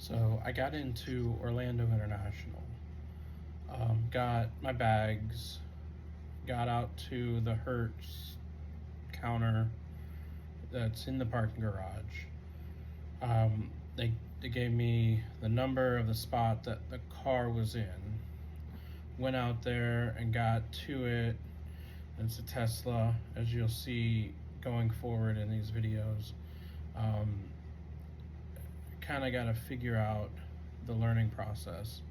So I got into Orlando International, got my bags, got out to the Hertz counter that's in the parking garage. They gave me the number of the spot that the car was in. Went out there and got to it. It's a Tesla, as you'll see going forward in these videos. Kind of got to figure out the learning process.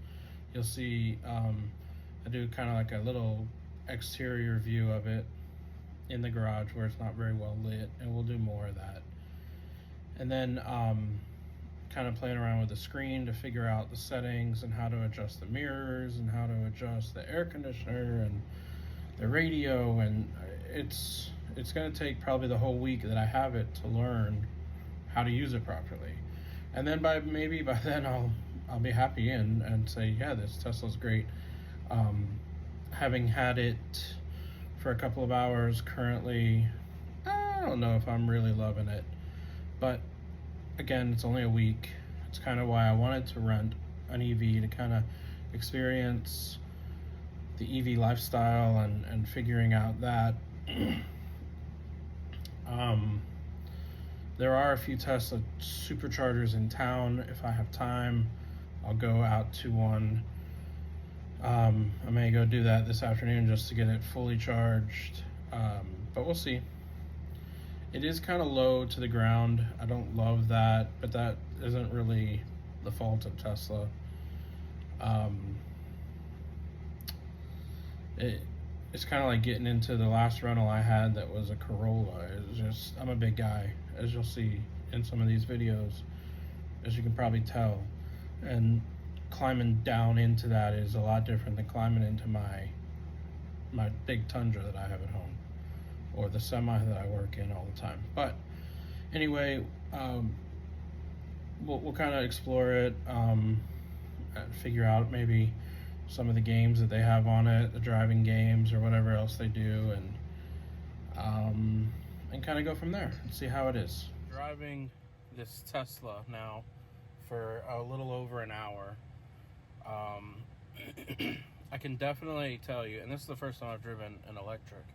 You'll see I do kind of like a little exterior view of it in the garage where it's not very well lit, and we'll do more of that. And then kind of playing around with the screen to figure out the settings and how to adjust the mirrors and how to adjust the air conditioner and the radio. And it's going to take probably the whole week that I have it to learn how to use it properly. And then by then I'll be happy and say, yeah, this Tesla's great. Having had it for a couple of hours currently, I don't know if I'm really loving it. But again, it's only a week. It's kind of why I wanted to rent an EV, to kind of experience the EV lifestyle and figuring out that. There are a few Tesla superchargers in town. If I have time, I'll go out to one. I may go do that this afternoon just to get it fully charged, but we'll see. It is kind of low to the ground. I don't love that, but that isn't really the fault of Tesla. It's kind of like getting into the last rental I had that was a Corolla. It's just, I'm a big guy, as you'll see in some of these videos, as you can probably tell. And climbing down into that is a lot different than climbing into my big Tundra that I have at home, or the semi that I work in all the time. But anyway, we'll kind of explore it, and figure out maybe some of the games that they have on it, the driving games or whatever else they do, and kind of go from there and see how it is. Driving this Tesla now for a little over an hour. I can definitely tell you, and this is the first time I've driven an electric,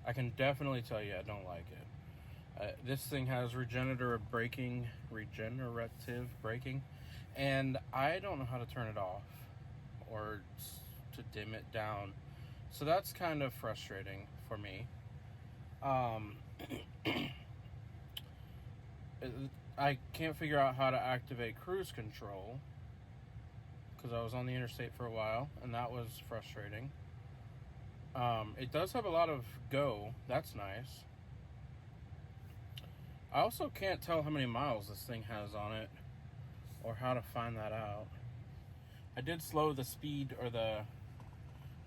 I can definitely tell you I don't like it. This thing has regenerative braking, and I don't know how to turn it off or to dim it down. So that's kind of frustrating for me. I can't figure out how to activate cruise control because I was on the interstate for a while, and that was frustrating. It does have a lot of go. That's nice. I also can't tell how many miles this thing has on it or how to find that out. I did slow the speed or the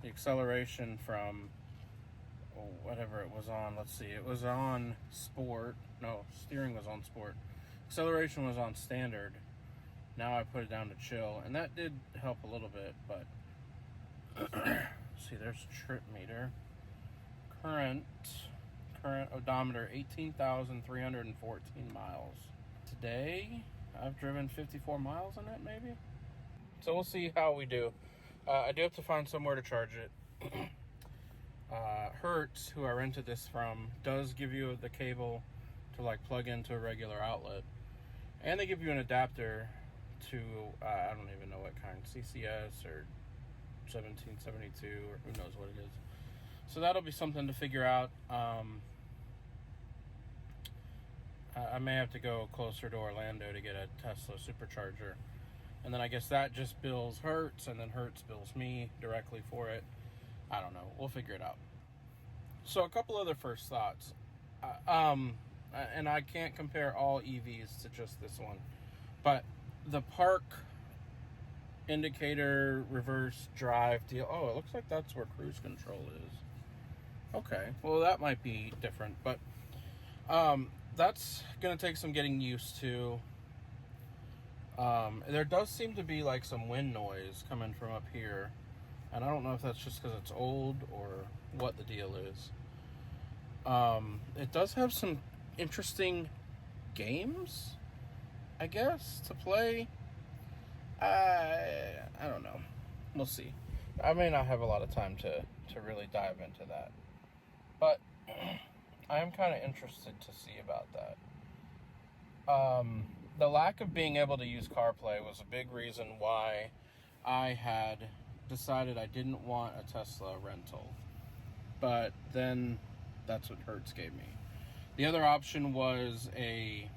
acceleration from whatever it was on. Let's see. It was on sport. No, steering was on sport. Acceleration was on standard. Now I put it down to chill, and that did help a little bit, but see, there's trip meter. Current odometer, 18,314 miles. Today, I've driven 54 miles in it, maybe? So we'll see how we do. I do have to find somewhere to charge it. Hertz, who I rented this from, does give you the cable to like plug into a regular outlet. And they give you an adapter to, I don't even know what kind, CCS or 1772 or who knows what it is. So that'll be something to figure out. I may have to go closer to Orlando to get a Tesla supercharger. And then I guess that just bills Hertz, and then Hertz bills me directly for it. I don't know. We'll figure it out. So a couple other first thoughts. And I can't compare all EVs to just this one. But the park indicator reverse drive deal. Oh, it looks like that's where cruise control is. Okay. Well, that might be different. But that's going to take some getting used to. There does seem to be like some wind noise coming from up here, and I don't know if that's just because it's old or what the deal is. It does have some interesting games, I guess, to play. I don't know. We'll see. I may not have a lot of time to really dive into that. But I am kind of interested to see about that. The lack of being able to use CarPlay was a big reason why I had decided I didn't want a Tesla rental. But then that's what Hertz gave me. The other option was a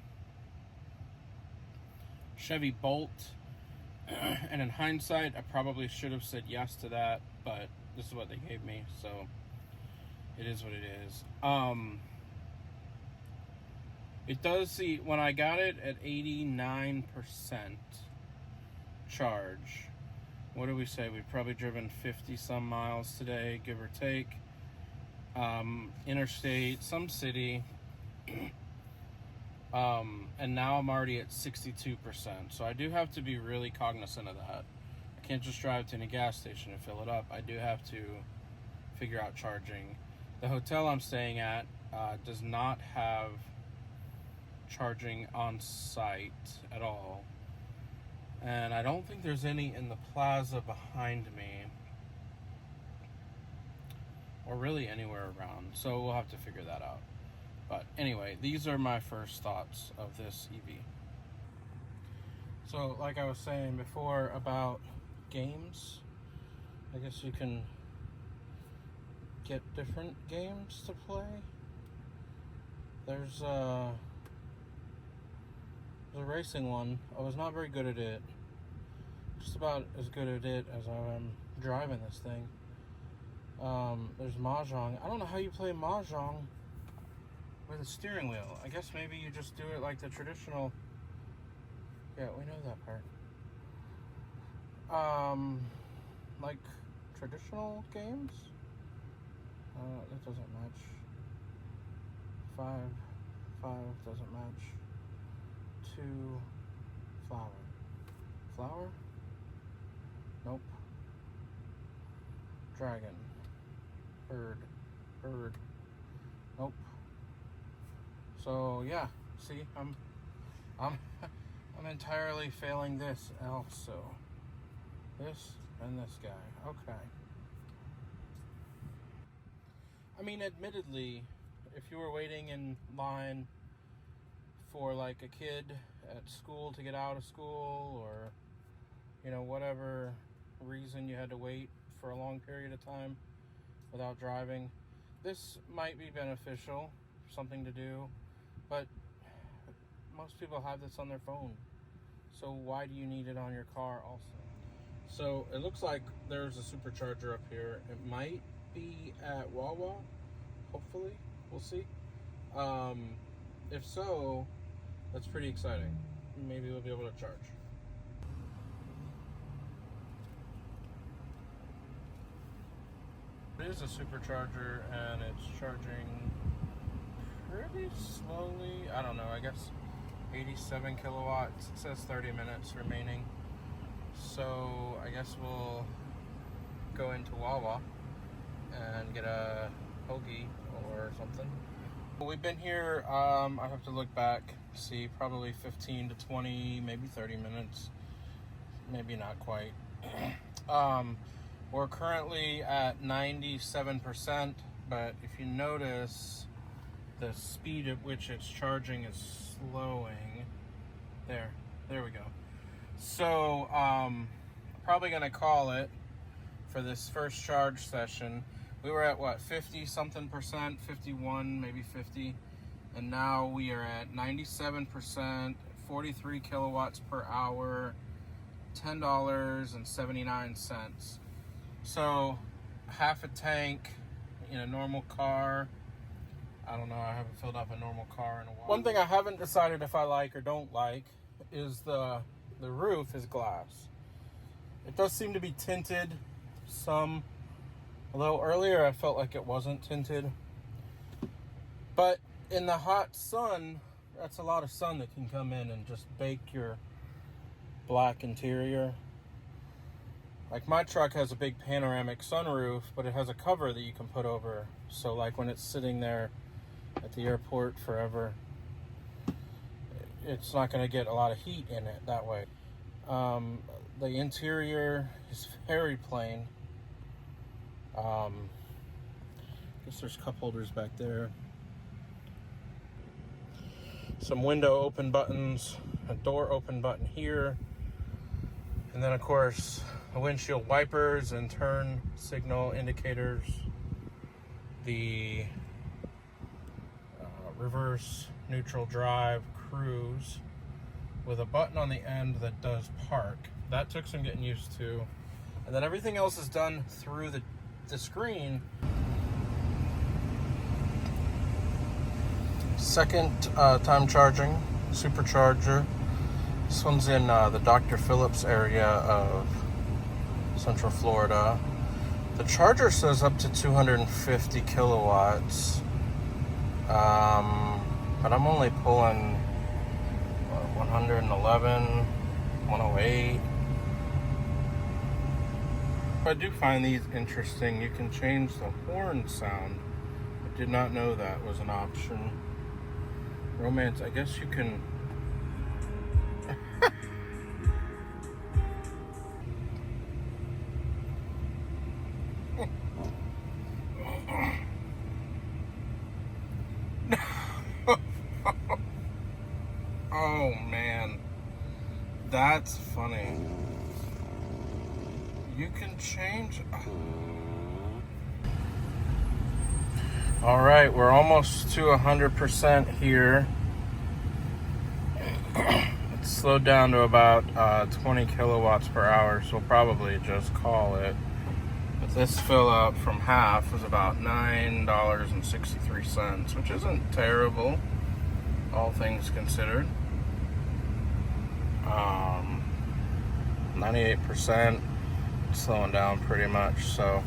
Chevy Bolt. And in hindsight, I probably should have said yes to that, but this is what they gave me, so it is what it is. It does see, when I got it at 89% charge, what do we say? We've probably driven 50 some miles today, give or take. Interstate, some city. And now I'm already at 62%. So I do have to be really cognizant of that. I can't just drive to any gas station and fill it up. I do have to figure out charging. The hotel I'm staying at does not have charging on site at all. And I don't think there's any in the plaza behind me. Or really anywhere around. So we'll have to figure that out. But anyway, these are my first thoughts of this EV. So, like I was saying before about games, I guess you can get different games to play. There's a racing one. I was not very good at it. Just about as good at it as I am driving this thing. There's Mahjong. I don't know how you play Mahjong with a steering wheel. I guess maybe you just do it like the traditional. Yeah, we know that part. Like traditional games. That doesn't match. 5 doesn't match. 2 flower. Nope. Dragon. Bird. Nope. So yeah, see, I'm entirely failing this also. This and this guy. Okay. I mean, admittedly, if you were waiting in line for like a kid at school to get out of school, or whatever reason you had to wait for a long period of time without driving, this might be beneficial, something to do. But most people have this on their phone. So why do you need it on your car also? So it looks like there's a supercharger up here. It might be at Wawa. Hopefully. We'll see. If so, that's pretty exciting. Maybe we'll be able to charge. It is a supercharger and it's charging pretty slowly. I don't know, I guess 87 kilowatts. It says 30 minutes remaining. So I guess we'll go into Wawa and get a hoagie or something. We've been here, I have to look back, see, probably 15 to 20, maybe 30 minutes. Maybe not quite. We're currently at 97%, but if you notice, the speed at which it's charging is slowing. There we go. So, probably gonna call it for this first charge session. We were at what, 50 something percent, 51, maybe 50, and now we are at 97%, 43 kilowatts per hour, $10.79. So, half a tank in a normal car. I don't know, I haven't filled up a normal car in a while. One thing I haven't decided if I like or don't like is the roof is glass. It does seem to be tinted some, although earlier I felt like it wasn't tinted. But in the hot sun, that's a lot of sun that can come in and just bake your black interior. Like my truck has a big panoramic sunroof, but it has a cover that you can put over. So like when it's sitting there at the airport forever, it's not going to get a lot of heat in it that way. The interior is very plain. Guess there's cup holders back there. Some window open buttons, a door open button here, and then of course the windshield wipers and turn signal indicators, the reverse neutral drive cruise with a button on the end that does park. That took some getting used to. And then everything else is done through the screen. Second time charging, supercharger. This one's in the Dr. Phillips area of Central Florida. The charger says up to 250 kilowatts. But I'm only pulling 111, 108. I do find these interesting. You can change the horn sound. I did not know that was an option. Romance, I guess you can. Oh man, that's funny. You can change. All right, we're almost to 100% here. It's slowed down to about 20 kilowatts per hour, so we'll probably just call it. But this fill up from half was about $9.63, which isn't terrible, all things considered. 98%, slowing down pretty much, so.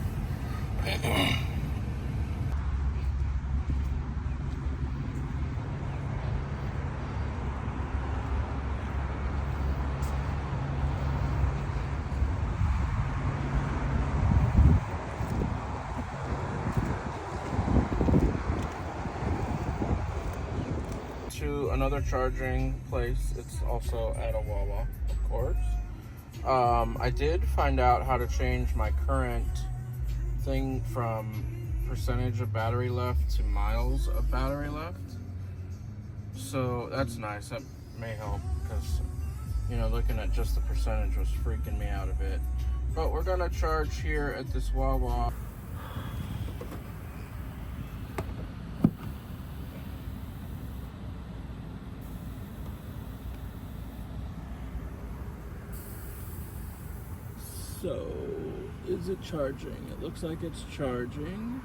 To another charging place. It's also at a Wawa, of course. I did find out how to change my current thing from percentage of battery left to miles of battery left. So that's nice. That may help because, you know, looking at just the percentage was freaking me out a bit. But we're gonna charge here at this Wawa. So, is it charging? It looks like it's charging.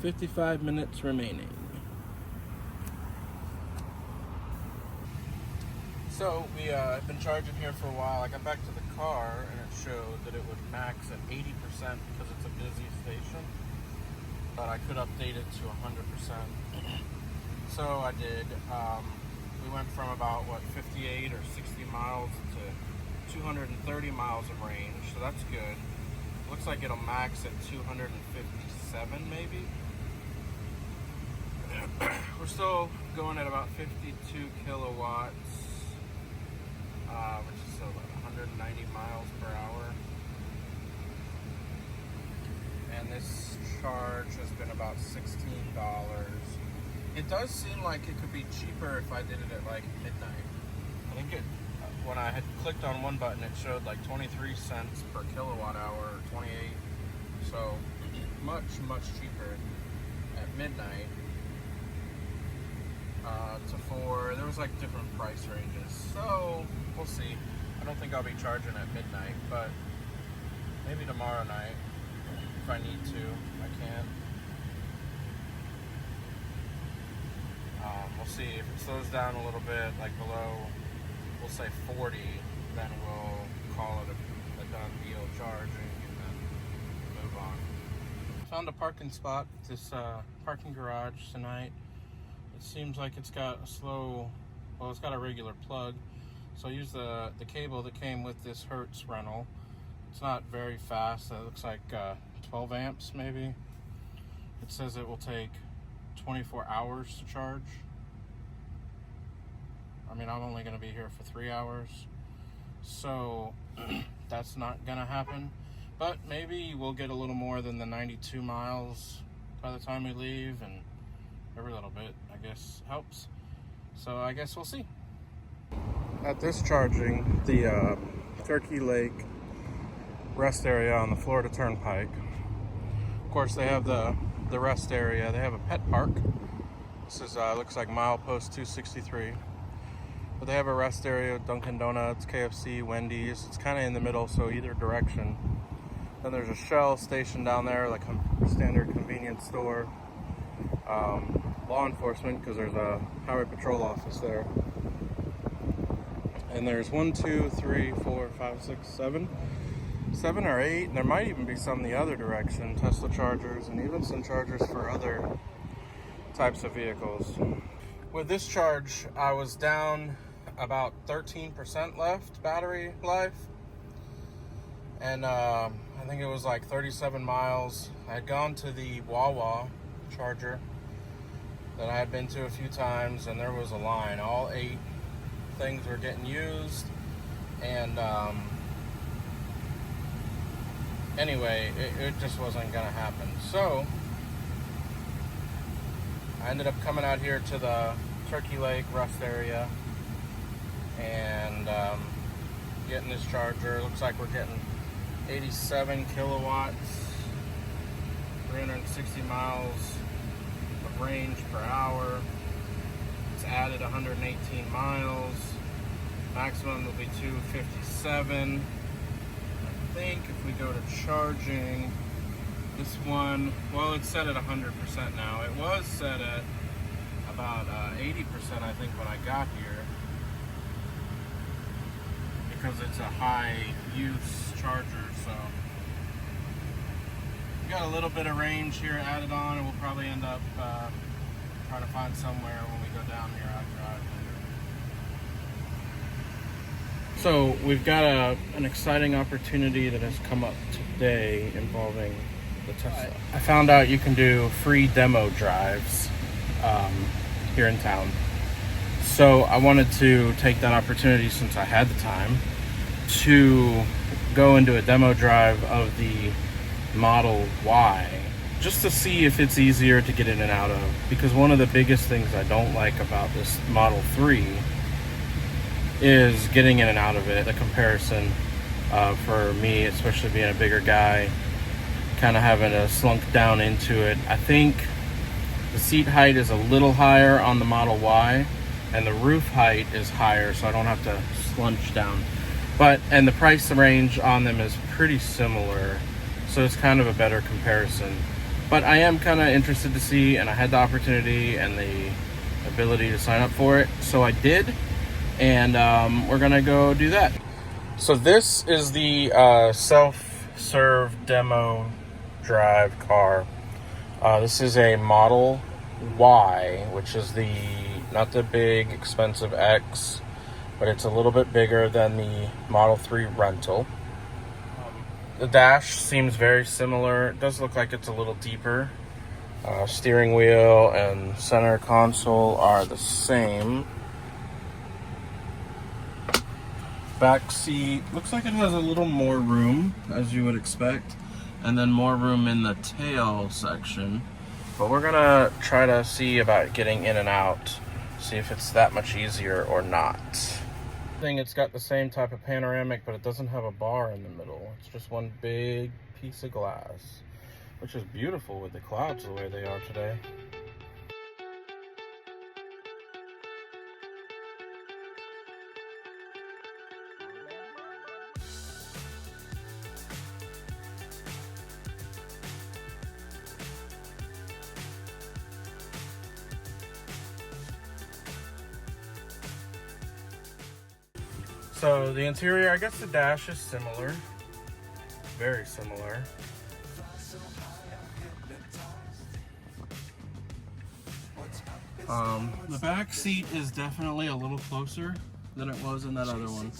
55 minutes remaining. So, we have been charging here for a while. I got back to the car and it showed that it would max at 80% because it's a busy station. But I could update it to 100%. So I did. We went from about, 58 or 60 miles to 230 miles of range, so that's good. Looks like it'll max at 257 maybe. We're still going at about 52 kilowatts, which is still like 190 miles per hour. And this charge has been about $16. It does seem like it could be cheaper if I did it at like midnight. I think when I had clicked on one button, it showed like 23 cents per kilowatt hour, or 28. So much cheaper at midnight. There was like different price ranges. So we'll see. I don't think I'll be charging at midnight, but maybe tomorrow night if I need to, I can. We'll see if it slows down a little bit, like below, we'll say 40, then we'll call it a done deal charging and then move on. Found a parking spot at this parking garage tonight. It seems like it's got a slow, well, it's got a regular plug. So I used the cable that came with this Hertz rental. It's not very fast. It looks like 12 amps maybe. It says it will take 24 hours to charge. I mean, I'm only going to be here for 3 hours, so that's not going to happen. But maybe we'll get a little more than the 92 miles by the time we leave, and every little bit, I guess, helps. So I guess we'll see. At this charging, the Turkey Lake rest area on the Florida Turnpike. Of course, they have the rest area. They have a pet park. This is looks like milepost 263. But they have a rest area, Dunkin' Donuts, KFC, Wendy's. It's kind of in the middle, so either direction. Then there's a Shell station down there, like a standard convenience store. Law enforcement, because there's a highway patrol office there. And there's 1, 2, 3, 4, 5, 6, 7 or 8, and there might even be some the other direction, Tesla chargers, and even some chargers for other types of vehicles. With this charge, I was down about 13% left battery life, and I think it was like 37 miles. I had gone to the Wawa charger that I had been to a few times, and there was a line. All 8 things were getting used, and anyway, it just wasn't gonna happen. So I ended up coming out here to the Turkey Lake rest area and getting this charger. Looks like we're getting 87 kilowatts, 360 miles of range per hour. It's added 118 miles. Maximum will be 257. I think if we go to charging, this one, well, it's set at 100% now. It was set at about 80%, I think, when I got here, because it's a high use charger. So we got a little bit of range here added on, and we'll probably end up trying to find somewhere when we go down here after I. So we've got an exciting opportunity that has come up today involving the Tesla. I found out you can do free demo drives here in town. So I wanted to take that opportunity, since I had the time, to go into a demo drive of the Model Y, just to see if it's easier to get in and out of. Because one of the biggest things I don't like about this Model 3 is getting in and out of it. The comparison for me, especially being a bigger guy, kind of having to slunk down into it. I think the seat height is a little higher on the Model Y, and the roof height is higher, so I don't have to slunch down. And the price range on them is pretty similar, so it's kind of a better comparison. But I am kind of interested to see, and I had the opportunity and the ability to sign up for it, so I did. And we're gonna go do that. So this is the self-serve demo drive car. This is a Model Y, which is not the big expensive X, but it's a little bit bigger than the Model 3 rental. The dash seems very similar. It does look like it's a little deeper. Steering wheel and center console are the same. Back seat looks like it has a little more room, as you would expect, and then more room in the tail section. But we're gonna try to see about getting in and out, see if it's that much easier or not. It's got the same type of panoramic, but it doesn't have a bar in the middle. It's just one big piece of glass, which is beautiful with the clouds the way they are today. So the interior, I guess the dash is similar, very similar. The back seat is definitely a little closer than it was in that other one.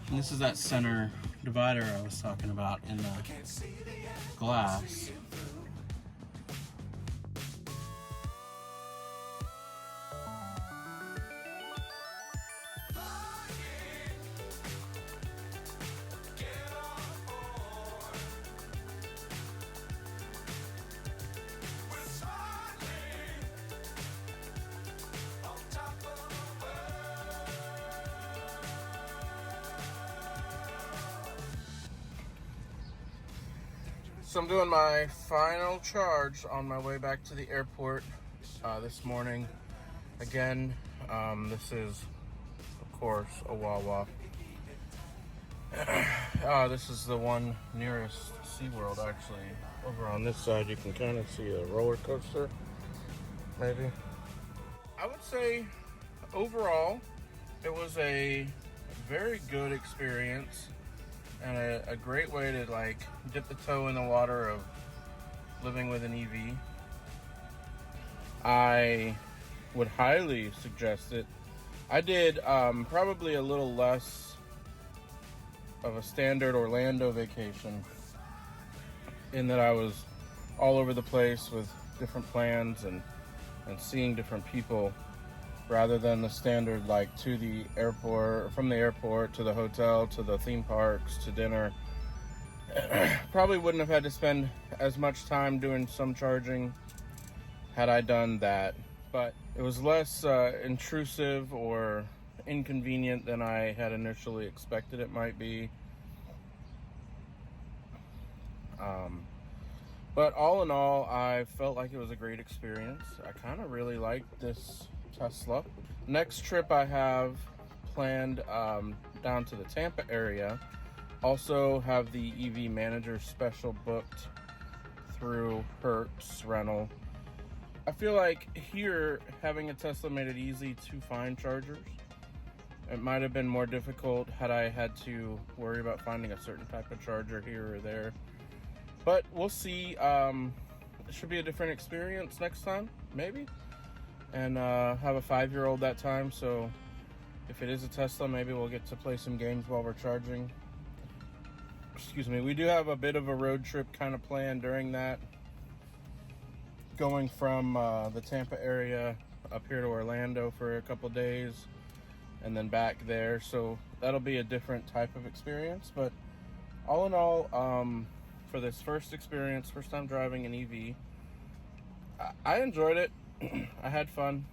And this is that center divider I was talking about in the glass. So I'm doing my final charge on my way back to the airport this morning. Again, this is, of course, a Wawa. This is the one nearest SeaWorld, actually. Over on this side, you can kind of see a roller coaster, maybe. I would say, overall, it was a very good experience and a great way to like dip the toe in the water of living with an EV. I would highly suggest it. I did probably a little less of a standard Orlando vacation in that I was all over the place with different plans and seeing different people, rather than the standard like to the airport, from the airport to the hotel to the theme parks to dinner. Probably wouldn't have had to spend as much time doing some charging had I done that, but it was less intrusive or inconvenient than I had initially expected it might be. But all in all, I felt like it was a great experience. I kind of really liked this Tesla. Next trip I have planned down to the Tampa area. Also have the EV Manager special booked through Hertz rental. I feel like here, having a Tesla made it easy to find chargers. It might have been more difficult had I had to worry about finding a certain type of charger here or there. But we'll see. It should be a different experience next time, maybe. And have a 5-year-old that time, so if it is a Tesla, maybe we'll get to play some games while we're charging. Excuse me. We do have a bit of a road trip kind of planned during that, going from the Tampa area up here to Orlando for a couple days and then back there, so that'll be a different type of experience. But all in all, for this first experience, first time driving an EV, I enjoyed it. I had fun.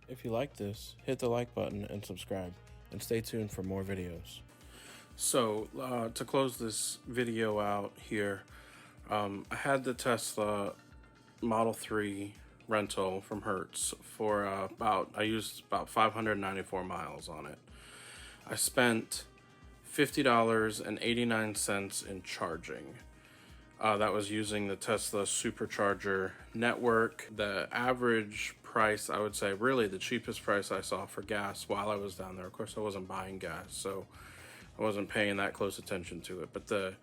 If you like this, hit the like button and subscribe, and stay tuned for more videos. So to close this video out here, I had the Tesla Model 3 rental from Hertz for I used about 594 miles on it. I spent $50.89 in charging. That was using the Tesla supercharger network. The average price, I would say, really the cheapest price I saw for gas while I was down there. Of course, I wasn't buying gas, so I wasn't paying that close attention to it. But the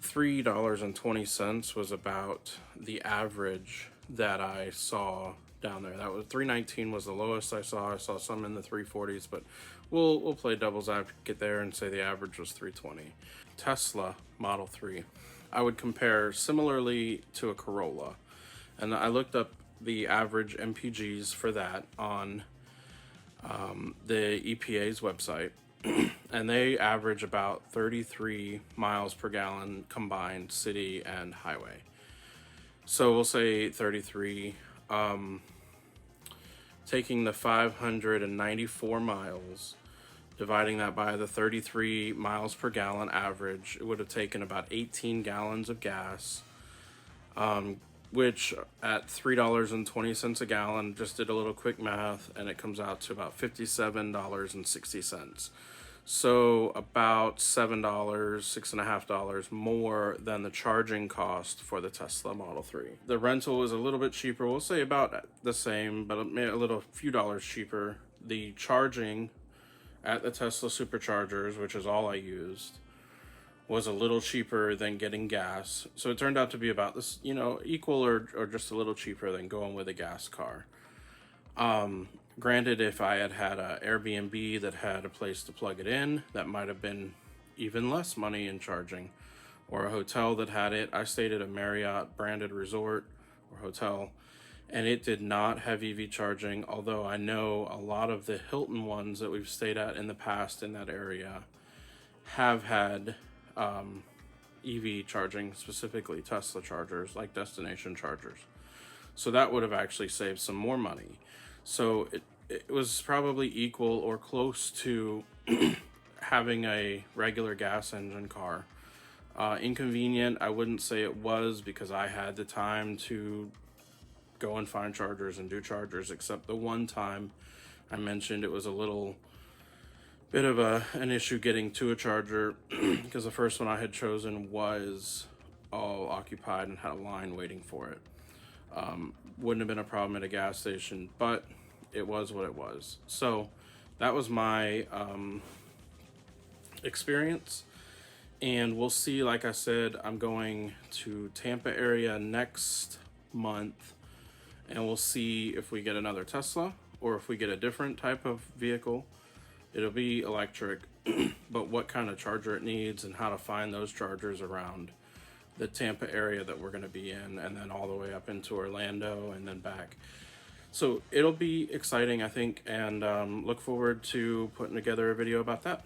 $3.20 was about the average that I saw down there. That was $3.19 was the lowest I saw. I saw some in the 340s, but we'll play devil's advocate there and say the average was $3.20. Tesla Model 3, I would compare similarly to a Corolla, and I looked up the average MPGs for that on the EPA's website, and they average about 33 miles per gallon combined city and highway. So we'll say 33. Taking the 594 miles, dividing that by the 33 miles per gallon average, it would have taken about 18 gallons of gas, which at $3.20 a gallon, just did a little quick math, and it comes out to about $57.60. So about $7, $6.50 more than the charging cost for the Tesla Model 3. The rental is a little bit cheaper. We'll say about the same, but a few dollars cheaper. The charging at the Tesla superchargers, which is all I used, was a little cheaper than getting gas. So it turned out to be about this, equal or just a little cheaper than going with a gas car. Granted, if I had had an Airbnb that had a place to plug it in, that might have been even less money in charging, or a hotel that had it. I stayed at a Marriott branded resort or hotel, and it did not have EV charging, although I know a lot of the Hilton ones that we've stayed at in the past in that area have had EV charging, specifically Tesla chargers, like destination chargers. So that would have actually saved some more money. So it was probably equal or close to having a regular gas engine car Inconvenient, I wouldn't say it was, because I had the time to go and find chargers and do chargers, except the one time I mentioned it was a little bit of an issue getting to a charger because the first one I had chosen was all occupied and had a line waiting for it. Wouldn't have been a problem at a gas station, but it was what it was. So that was my experience. And we'll see. Like I said, I'm going to Tampa area next month, and we'll see if we get another Tesla or if we get a different type of vehicle. It'll be electric, but what kind of charger it needs and how to find those chargers around the Tampa area that we're going to be in, and then all the way up into Orlando and then back. So it'll be exciting, I think, and look forward to putting together a video about that.